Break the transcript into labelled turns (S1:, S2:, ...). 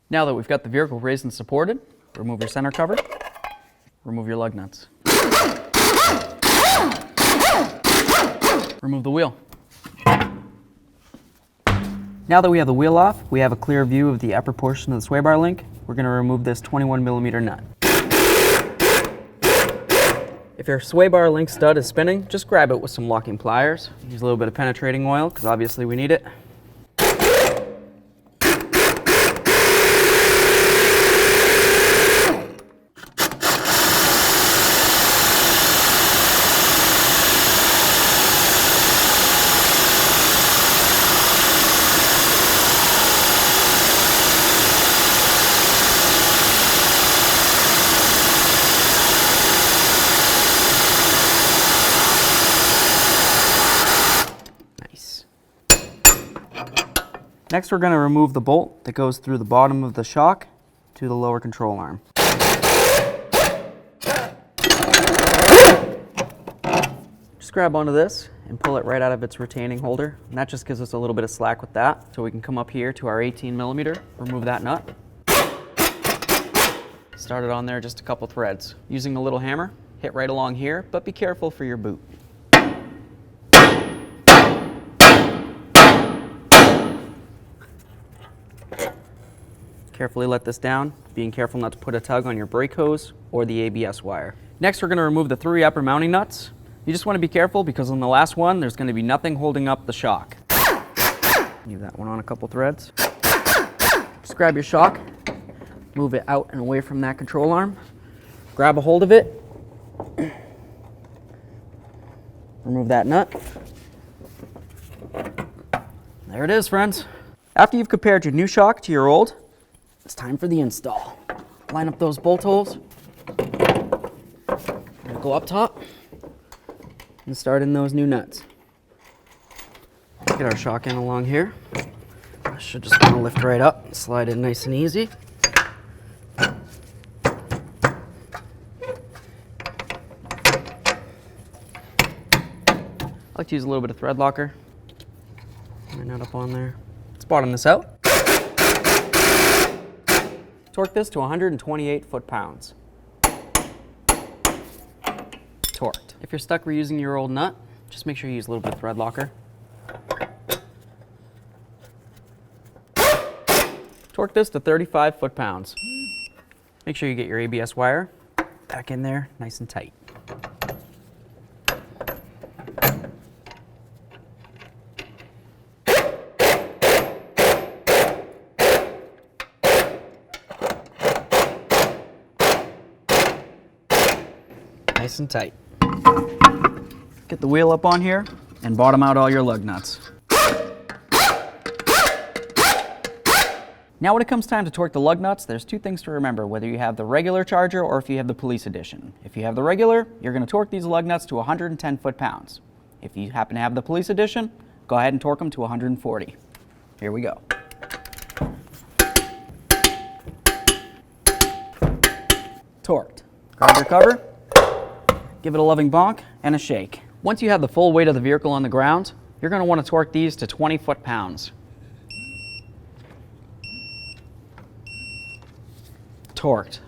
S1: Now that we've got the vehicle raised and supported, remove your center cover, remove your lug nuts. Remove the wheel. Now that we have the wheel off, we have a clear view of the upper portion of the sway bar link. We're going to remove this 21mm nut. If your sway bar link stud is spinning, just grab it with some locking pliers. Use a little bit of penetrating oil, because obviously we need it. Next, we're going to remove the bolt that goes through the bottom of the shock to the lower control arm. Just grab onto this and pull it right out of its retaining holder. And that just gives us a little bit of slack with that. So we can come up here to our 18mm, remove that nut. Start it on there just a couple threads. Using a little hammer, hit right along here, but be careful for your boot. Carefully let this down, being careful not to put a tug on your brake hose or the ABS wire. Next, we're going to remove the 3 upper mounting nuts. You just want to be careful because on the last one, there's going to be nothing holding up the shock. Leave that one on a couple threads. Just grab your shock, move it out and away from that control arm. Grab a hold of it. Remove that nut. There it is, friends. After you've compared your new shock to your old, it's time for the install. Line up those bolt holes. We'll go up top and start in those new nuts. Get our shock in along here. I should just want to lift right up and slide in nice and easy. I like to use a little bit of thread locker. My nut up on there. Let's bottom this out. Torque this to 128 foot-pounds. Torqued. If you're stuck reusing your old nut, just make sure you use a little bit of thread locker. Torque this to 35 foot-pounds. Make sure you get your ABS wire back in there nice and tight. Nice and tight. Get the wheel up on here and bottom out all your lug nuts. Now when it comes time to torque the lug nuts, there's 2 things to remember, whether you have the regular Charger or if you have the Police Edition. If you have the regular, you're going to torque these lug nuts to 110 foot-pounds. If you happen to have the Police Edition, go ahead and torque them to 140. Here we go. Torqued. Grab your cover. Give it a loving bonk and a shake. Once you have the full weight of the vehicle on the ground, you're going to want to torque these to 20 foot-pounds. Torqued.